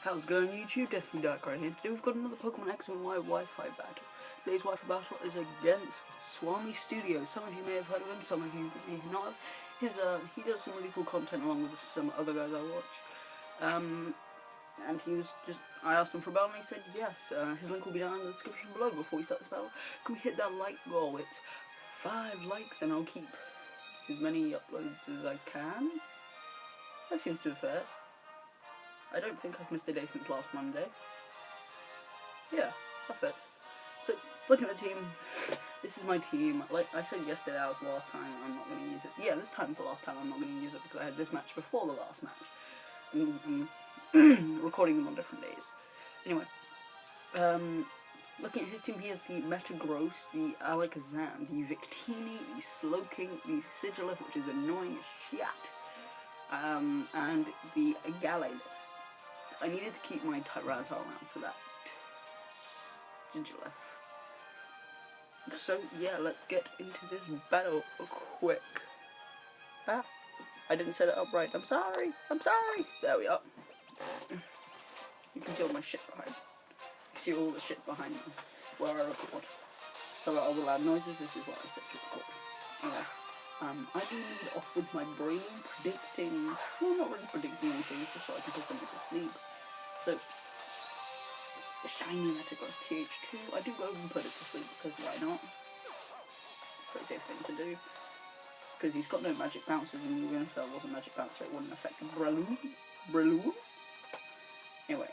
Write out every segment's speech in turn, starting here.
How's it going, YouTube? Destiny Dark right here. Today we've got another Pokemon X and Y Wi-Fi battle. Today's Wi-Fi battle is against SwamiStudios. Some of you may have heard of him, some of you may not have. He does some really cool content along with some other guys I watch. And I asked him for a battle and he said yes. His link will be down in the description below. Before we start this battle, can we hit that like goal? It's 5 likes and I'll keep as many uploads as I can. That seems to be fair. I don't think I've missed a day since last Monday. Yeah, that fits. So, looking at the team, this is my team. Like I said yesterday, that was the last time I'm not going to use it. Yeah, this time's the last time I'm not going to use it because I had this match before the last match. I'm recording them on different days. Anyway, looking at his team, he has the Metagross, the Alakazam, the Victini, the Slowking, the Sigilif, which is annoying as shit, and the Galade. I needed to keep my Tyranitar around for that Sigilif. So yeah, let's get into this battle quick. Ah, I didn't set it up right. I'm sorry. There we are. You can see all my shit behind me. You see all the shit behind me where I record. So about all the loud noises, this is what I set to record. Anyway, I do lead off with my brain predicting, well, not really predicting anything, it's just so I can put them to sleep. So, the shiny Metagross TH2, I do go and put it to sleep because why not? Pretty safe thing to do. Because he's got no magic bounces, and even if there was a magic bouncer, it wouldn't affect Breloom. Anyway,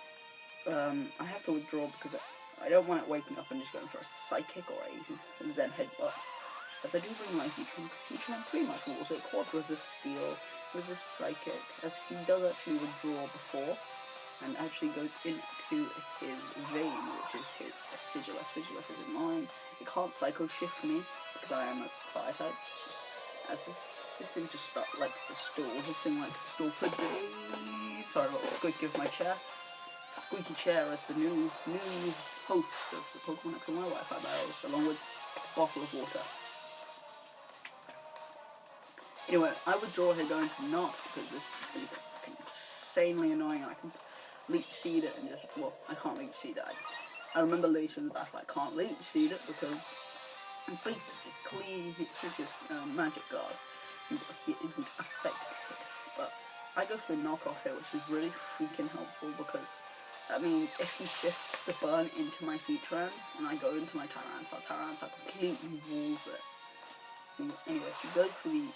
I have to withdraw because I don't want it waking up and just going for a Psychic or a Zen Headbutt. As I do bring my Heatran, because Heatran pretty much rules it. Quad resist Steel, resist Psychic, as he does actually withdraw before, and actually goes into his Vein, which is his Sigilif. Sigilif is in mine. It can't Psycho Shift me, because I am a Fire type. As this thing just likes to stall. This thing likes to stall for days. Sorry about the squeaky of my chair. Squeaky chair as the new host of the Pokemon X and Y Wi-Fi battles, along with a bottle of water. Anyway, I withdraw here going to Knock because this is going to be insanely annoying. I can Leech Seed it and just, well, I can't Leech Seed it. I remember later in the battle I can't Leech Seed it because basically it's his Magic Guard. He isn't effective. But I go for the knockoff here, which is really freaking helpful because that means if he shifts the burn into my Heatran and I go into my Tyranitar completely walls it. Anyway, if he goes for the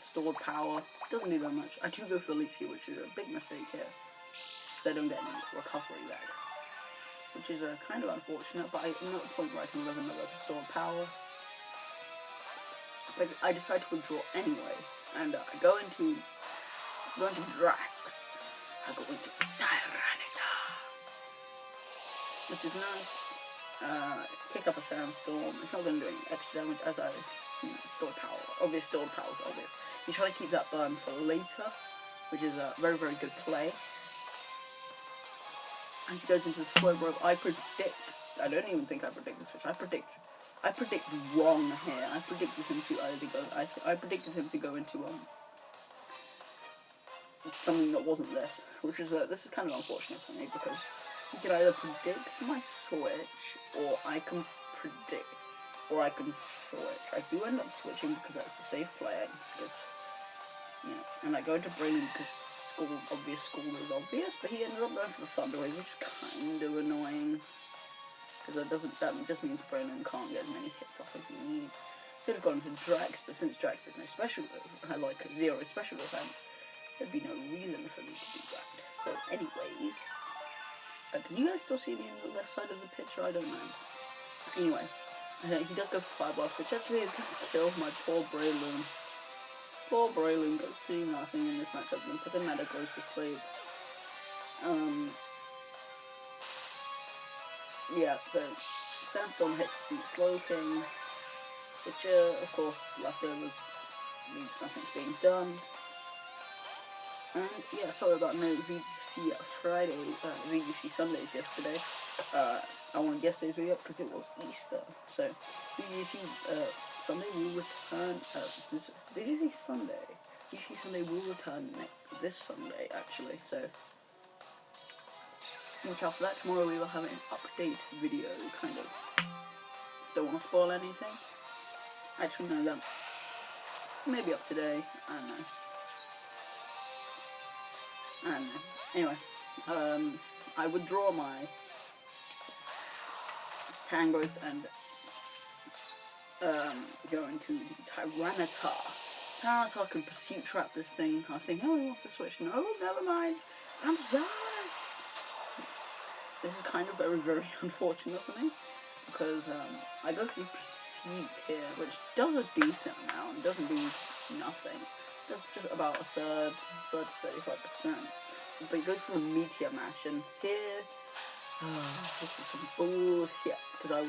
stored power, doesn't do that much. I do go for the Leech Seed, which is a big mistake here. They don't get any recovery back, which is kind of unfortunate, but I'm at a point where I can live another stored power. But I decide to withdraw anyway, and I go into Drax. I go into Tyranitar, which is nice. Kick up a Sandstorm. It's not going to do any extra damage as I store power. Obvious stored power is obvious. You try to keep that burn for later, which is a very, very good play. As he goes into the Slowbro, I don't even think I predict this switch. I predict wrong here. I predicted him to go into something that wasn't this, which is this is kind of unfortunate for me because you can either predict my switch or I can switch. I do end up switching because that's the safe play. And I go into Brain because School is obvious, but he ended up going for the Thunder Wave, which is kind of annoying because that just means Brandon can't get as many hits off as he needs. Could have gone to Drax, but since Drax is no special, like 0 special defense, there'd be no reason for me to do that. So, anyways, can you guys still see me on the left side of the picture? I don't know. Anyway, he does go for Fire Blast, which actually is going to kill my poor Breloom. Poor Breloom got to see nothing in this matchup and put the Metagross to sleep. Yeah, so Sandstorm hits the Slowking, which of course leftovers means nothing's being done. And yeah, sorry about no VGC Friday, VGC Sundays yesterday. I wanted yesterday's video up because it was Easter. So VGC Sunday will return. Did you say Sunday? Easy Sunday will return this Sunday, actually, so watch out for that. Tomorrow we will have an update video, kind of. Don't want to spoil anything. Actually, no, that maybe up today. I don't know. Anyway, I withdraw my tan growth and go into the Tyranitar. Tyranitar can pursuit trap this thing. I was thinking, oh, he wants to switch. No, never mind. I'm sorry. This is kind of very, very unfortunate for me because I go through pursuit here, which does a decent amount. Doesn't do nothing. Does just about a third to 35%. But you go through a Meteor Mash, and here, this is some bullshit. Because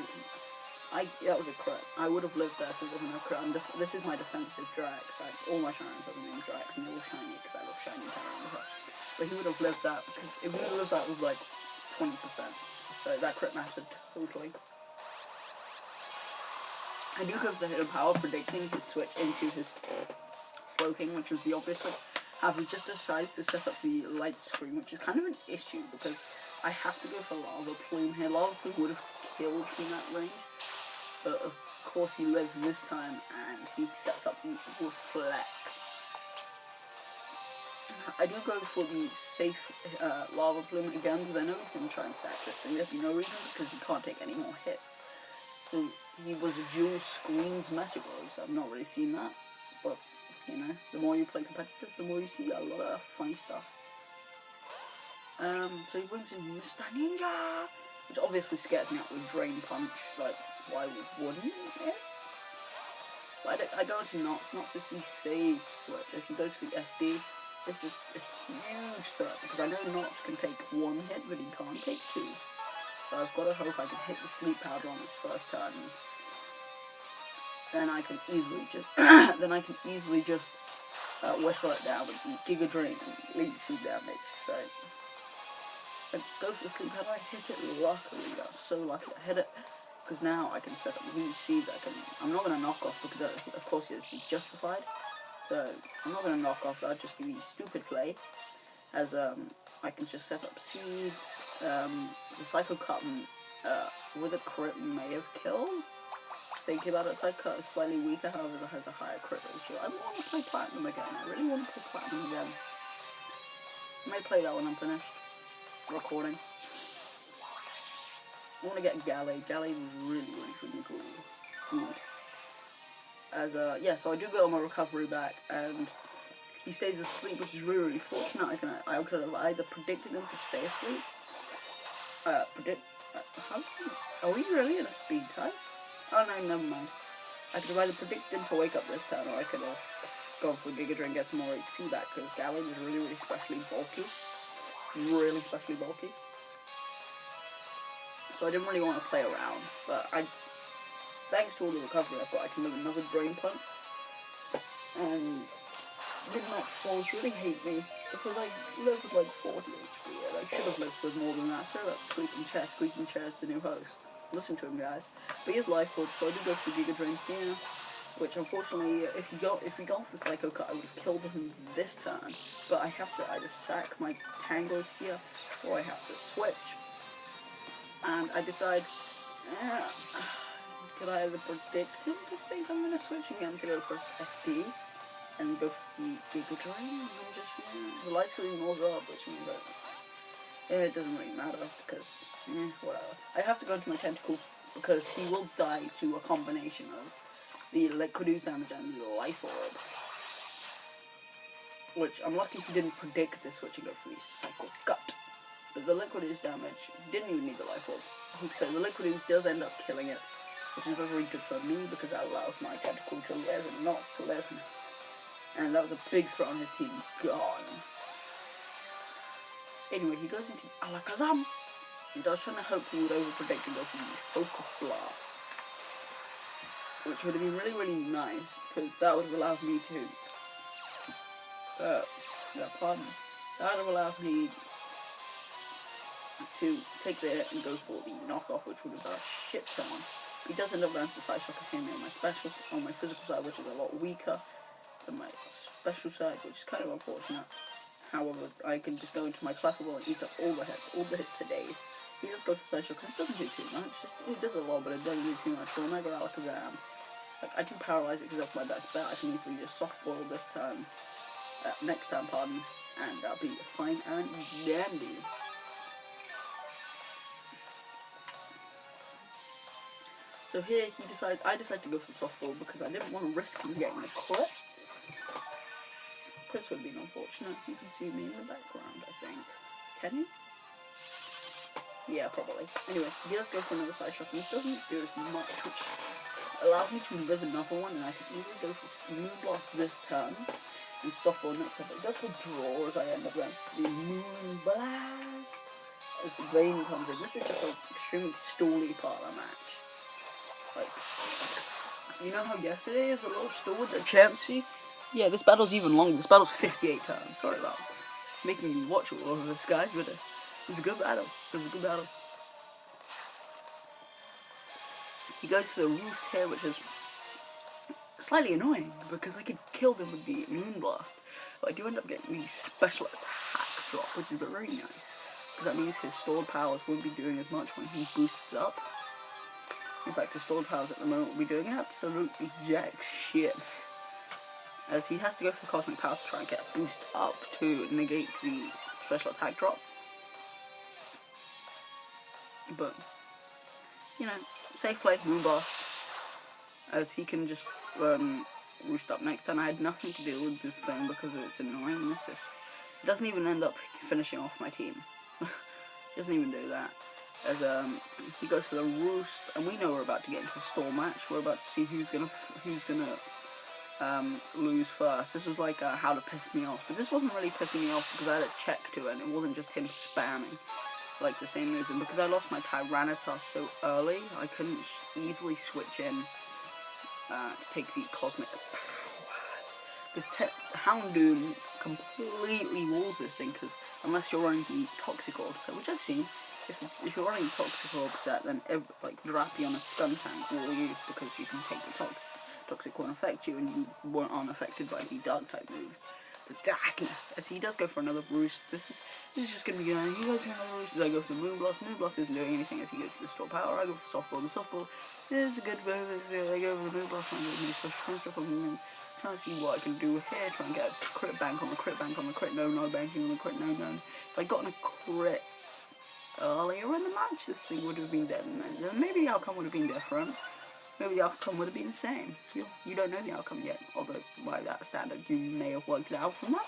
that was a crit. I would have lived there if it wasn't a crit. This is my defensive Drax. All my Tyrants have the name Drax, and they're all shiny because I love shiny Tyrants. But he would have lived that because if he would have lived that with like 20%. So that crit mattered totally. I do go for the hidden power, predicting his switch into his Slowking, which was the obvious switch. However, he just decides to set up the light screen, which is kind of an issue because I have to go for Lava Plume here. Lava Plume would have killed from that range, but of course he lives this time and he sets up the Reflect. I do go for the safe Lava Plume again because I know he's going to try and sack this thing. There'd be no reason because he can't take any more hits. So he was a dual screens Metagross. I've not really seen that, but you know, the more you play competitive, the more you see a lot of funny stuff. So he brings in Mr. Ninja, which obviously scares me out with Drain Punch. Like, why wouldn't it? But I go into Knots. Knots is the save switch. As he goes for the SD, this is a huge threat because I know Knots can take one hit, but he can't take two. So I've got to hope I can hit the Sleep Powder on this first turn. Then I can easily just whistle it down with the Giga Drain and Leech Seed damage. So I go for the Sleep Powder, I hit it luckily. I was so lucky I hit it because now I can set up Leech Seed. I'm not going to knock off because of course it is justified. So I'm not going to knock off. That'd just be the stupid play. As I can just set up seeds. The Psycho Cut with a crit may have killed. Thinking about it, Psycho Cut is slightly weaker, however it has a higher crit ratio. I want to play Platinum again. I really want to play Platinum again. I may play that when I'm finished recording. I want to get Gallade. Gallade was really, really freaking cool. As yeah, so I do go on my recovery back, and he stays asleep, which is really, really fortunate. I could have either predicted him to stay asleep. Are we really in a speed type? Oh no, never mind. I could have either predicted him to wake up this turn, or I could have gone for Giga Drain and get some more HP back, because Gallade is really, really specially bulky. Really specially bulky. So I didn't really want to play around, but thanks to all the recovery I've got, I can live another Drain Punch. And Midnight Falls really hate me, because I live with like 40 HP, and I should have lived with more than that. So that's Squeaking Chair is the new host. Listen to him, guys. But he has Life Orb, so I do go for Giga Drain here, which unfortunately, if he got off the Psycho Cut, I would have killed him this turn. But I have to either sack my Tangos here, or I have to switch. And I decide, could I either predict him to think I'm going to switch again to go for SD, and go for the Giga Drain, and then just, the light screen rolls up, which means that it doesn't really matter, because, whatever. I have to go into my Tentacle, because he will die to a combination of the Liquid Ooze damage and the Life Orb. Which, I'm lucky he didn't predict this switch and go for the Psycho Cut. But the Liquid Ooze damage didn't even need the Life Orb. So the Liquid Ooze does end up killing it, which is very good for me, because that allows my Tentacle to live and not to live. And that was a big threat on his team. Gone. Anyway, he goes into Alakazam. And I was trying to hope he would overpredict and go for the Focus Blast. Which would have been really, really nice, because that would have allowed me to... That would have allowed me to take the hit and go for the knockoff, which would have done a shit ton. He does end up down to the Side Shock of him on my special, on my physical side, which is a lot weaker than my special surge, which is kind of unfortunate. However, I can just go into my classical and eat up all the hits for days. He just goes for side shock, and it doesn't do too much. It does a lot, but it doesn't do too much. For Omega Alakazam, like, I do paralyze it because that's my best bet. I can easily just soft boil this turn, next turn, pardon, and I'll be fine and dandy. So here I decided to go for softball because I didn't want to risk him getting a crit. Crits would have been unfortunate. You can see me in the background, I think. Can you? Yeah, probably. Anyway, he does go for another side shock, and this doesn't do as much, which allows me to live another one, and I can easily go for Moonblast this turn, and softball next turn. But it does withdraw as I end up going the Moonblast as the vein comes in. This is just an extremely stally part of the match. Like, you know how yesterday is a little stalled at Chansey? Yeah, this battle's even longer. This battle's 58 turns. Sorry about making you watch all of this, guys, but it was a good battle. He goes for the Roost here, which is slightly annoying, because I could kill them with the Moonblast. But I do end up getting the special attack drop, which is very nice, because that means his stored powers won't be doing as much when he boosts up. In fact, his stored powers at the moment will be doing absolutely jack shit, as he has to go for the Cosmic Power to try and get a boost up to negate the special attack drop. But, you know, safe play, Moonblast, as he can just roost up next turn. I had nothing to do with this thing because of its annoyingness. It doesn't even end up finishing off my team. Doesn't even do that. As he goes for the Roost, and we know we're about to get into a stall match. We're about to see who's gonna lose first. This was like how to piss me off, but this wasn't really pissing me off because I had a check to it, and it wasn't just him spamming like the same moves. And because I lost my Tyranitar so early, I couldn't easily switch in to take the Cosmic Powers, because Houndoom completely walls this thing, because unless you're running the Toxic Orb set, which I've seen. If you're running Toxic Orb set, then like Drapion and Skuntank will use, because you can take the Toxic won't affect you, and you aren't affected by the Dark type moves. The Darkness, as he does go for another Roost. This is just gonna be good. He goes for another Roost as I go for the Moonblast. Moonblast isn't doing anything as he goes for the Store Power. I go for the Softball. The Softball is a good move. I go for the Moonblast. I'm going to special friendship. I'm trying to see what I can do here. Try and get a crit bank on the crit bank on the crit. No banking on the crit. No. If I'd gotten a crit earlier in the match, this thing would have been dead, and maybe the outcome would have been different. Maybe the outcome would have been the same. You don't know the outcome yet, although by that standard you may have worked it out from that.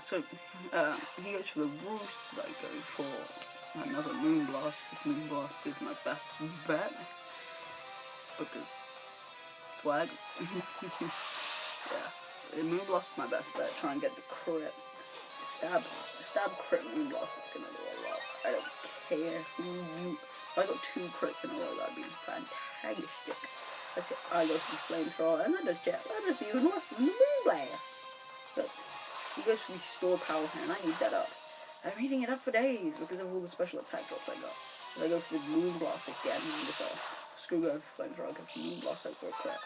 So he goes for the Roost. I go for another Moonblast. This Moonblast is my best bet, because swag. Yeah, the Moonblast is my best bet. Try and get the crit. Stab crit Moonblast is gonna do a lot. I don't care who you. If I got 2 crits in a row, that'd be fantastic. That's it. I go for the Flamethrower, and that does even worse than the Moonblast. But he goes for the Store Power here, and I need that up. I'm eating it up for days because of all the special attack drops I got. So I go for the Moonblast again, and just screw going for Flamethrower. I go for the Moonblast, hope for a crit.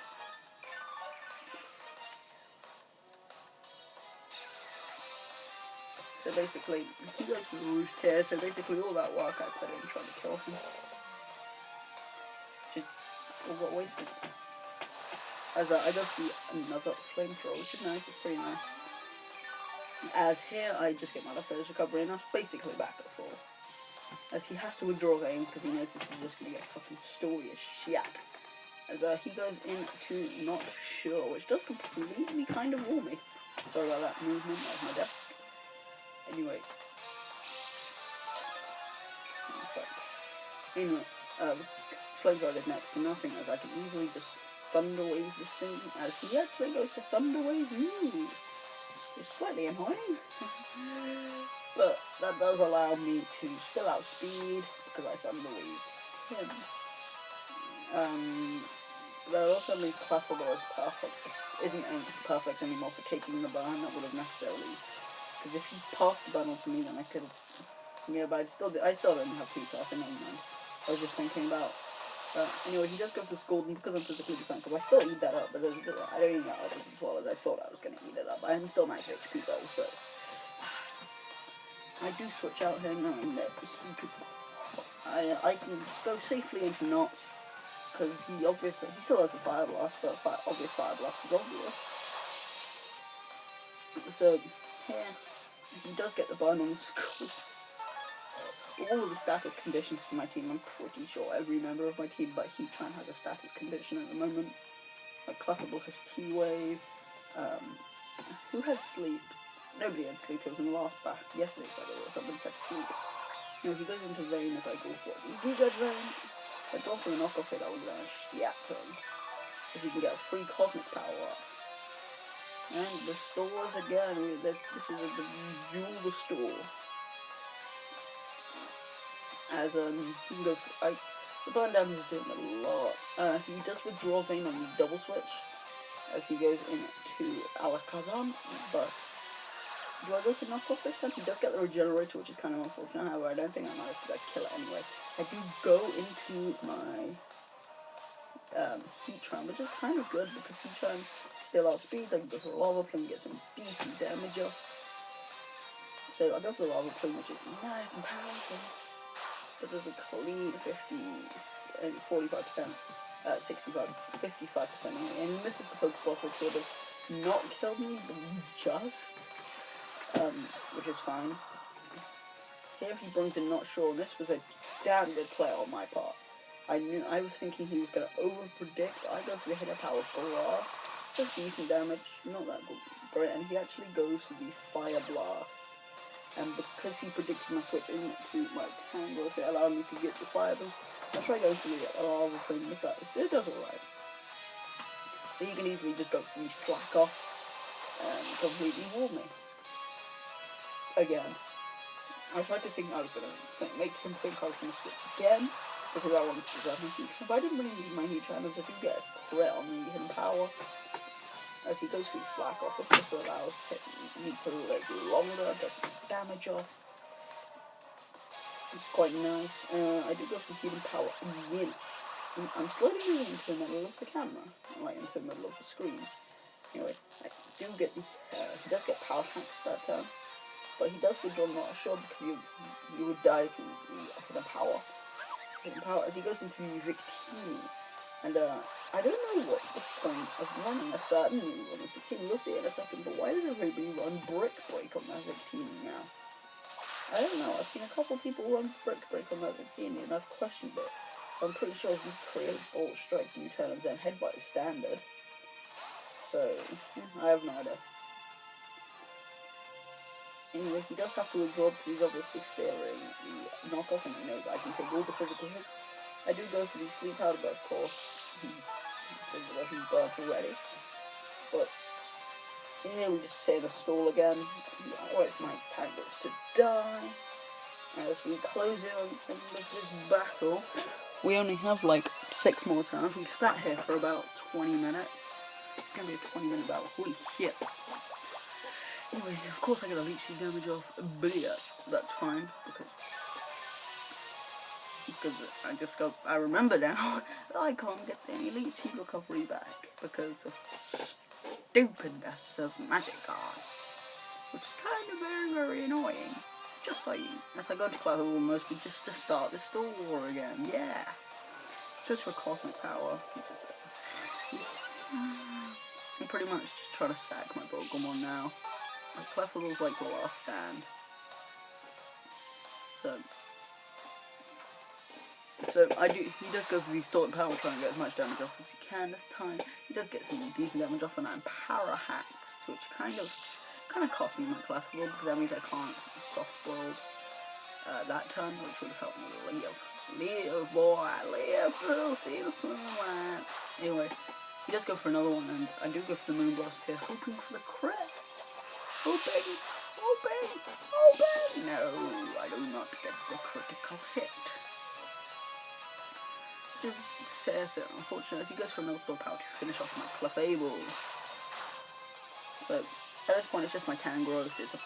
So basically, he goes for the Roost here, so basically all that work I put in trying to kill him just all got wasted. As I go for another Flamethrower, which is nice, it's pretty nice. As here, I just get my leftovers recovery, and I'm basically back at full. As he has to withdraw game, because he knows this is just going to get fucking story as shit. As he goes into Not Sure, which does completely kind of wall me. Sorry about that movement, that was my desk. Anyway, Flamethrower is next to nothing, as I can easily just Thunder Wave this thing, as he actually goes to Thunder Wave me. It's slightly annoying, but that does allow me to still outspeed, because I Thunder Wave him. That also means Clefable isn't perfect anymore for taking the burn. That would have necessarily. Because if he passed the burn on to me, then I could have. Yeah, but I still don't have 2 tasks, never mind. I was just thinking about Anyway, he does go for Scald, and because I'm physically defensive, I still eat that up, but I don't eat that up as well as I thought I was going to eat it up. I am still max HP though, so I do switch out him knowing that he could. I can just go safely into knots, because he still has a Fire Blast, but obvious Fire Blast is obvious. So, yeah, he does get the burn on the Scald. All of the status conditions for my team, I'm pretty sure every member of my team but Heatran has a status condition at the moment. Like Clefable has T-Wave. Who has Sleep? Nobody had Sleep. It was in the last battle. Yesterday, by the way, somebody had Sleep. You know, he goes into Rain as I go for it. Giga Drain. I go for the knockoff hit, I was going to Shiat him. Because you can get a free Cosmic Power up. And the stores again. This is the Jewel the Store. As he can go for, the burn damage is doing a lot. He does withdraw Vein on the double switch as he goes into Alakazam, but do I go for knockoff this time? He does get the regenerator, which is kind of unfortunate. However, I don't think I might because I kill it anyway. I do go into my Heatran, which is kind of good because Heatran still outspeeds. I can go for Lava Plume, get some decent damage off. So I go for the Lava Plume, which is nice and powerful. But there's a clean 45%, 65, 55% and he misses the focus ball, which would have not killed me, but just, which is fine. Here he brings in Not Sure, and this was a damn good play on my part. I was thinking he was going to over-predict. I go for the Hidden Power Blast, just decent damage, not that great, and he actually goes for the Fire Blast. And because he predicted my switch into my Tangrowth, it allowed me to get the Fire Boost. I'll try going for the Lava Plume, it does alright. But you can easily just go for the Slack Off and completely wall me. Again. I tried to think I was going to make him think I was going to switch again, because I wanted to grab my Heatran. But I didn't really need my Heatran, as I do get a crit on the Hidden Power. As he goes through Slack Off, this just allows me to live longer, get some damage off. It's quite nice. I do go for Hidden Power again. I'm slowly moving into the middle of the camera, like into the middle of the screen. Anyway, I do get the, he does get Power Hacks that turn, but he does withdraw Not Sure because you would die to the Hidden Power. Hidden Power as he goes into Victini. And I don't know what the point of running a certain move on this Victini. You'll see it in a second, but why does everybody run Brick Break on that Victini now? I don't know, I've seen a couple of people run Brick Break on that Victini and I've questioned it. I'm pretty sure if you create Bolt Strike, U-turns and Headbutt is standard. So, I have no idea. Anyway, he does have to withdraw because he's obviously fearing the knockoff and he knows I can take all the physical hits. I do go for the Sleep Powder, but of course, he's burnt already. But, here we just save a stall again. I wait for my Tangrowth to die. As we close in on the end of this battle, we only have like 6 more turns. We've sat here for about 20 minutes. It's going to be a 20-minute battle. Holy shit. Anyway, of course I get a Leech Seed damage off, but yeah, that's fine, because I remember now that I can't get any Leech Seed recovery back because of stupidness of Magikarp, which is kind of very, very annoying. Just so as I go to Cloud mostly just to start the store war again, yeah. Just for Cosmic Power, which is it. I'm pretty much just trying to sack my Pokemon now. My Clefable's like the last stand. So he does go for the Distorted Power, trying to get as much damage off as he can this time. He does get some decent damage off, and I'm Para Hacks, which kind of cost me my Clefable, because that means I can't Soft World that turn, which would have helped me live. Live, boy, live, we'll see the sunlight. Anyway, he does go for another one, and I do go for the Moonblast here, hoping for the crit. Hoping. No, I do not get the critical hit. Just says it, unfortunately, as he goes for another Store Power to finish off my Clefable. So, at this point, it's just my Tangrowth. It's a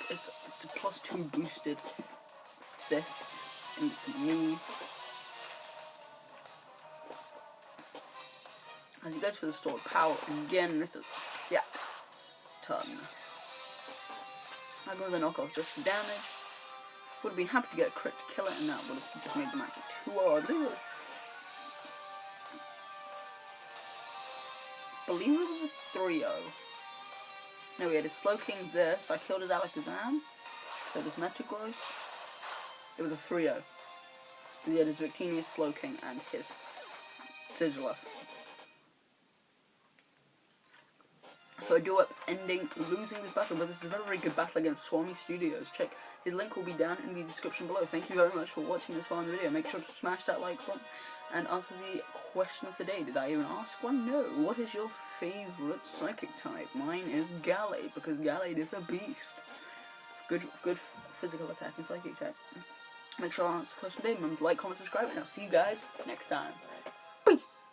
+2 boosted this into me. As he goes for the stored power again, with the ton. I go with the knockoff just for damage. Would have been happy to get a crit to kill it, and that would have just made the match a 2-0. I believe it was a 3-0. No, we had a Slow King this. I killed his Alakazam. Killed his Metagross. It was a 3-0. He had his Victinius, Slow King, and his Sigilyph. So I do up ending losing this battle, but this is a very, very good battle against SwamiStudios. Check, his link will be down in the description below. Thank you very much for watching this fun video. Make sure to smash that like button and answer the question of the day. Did I even ask one? No. What is your favourite psychic type? Mine is Gallade, because Gallade is a beast. Good physical attack and psychic type. Make sure to answer the question of the day. Remember to like, comment, subscribe, and I'll see you guys next time. Peace!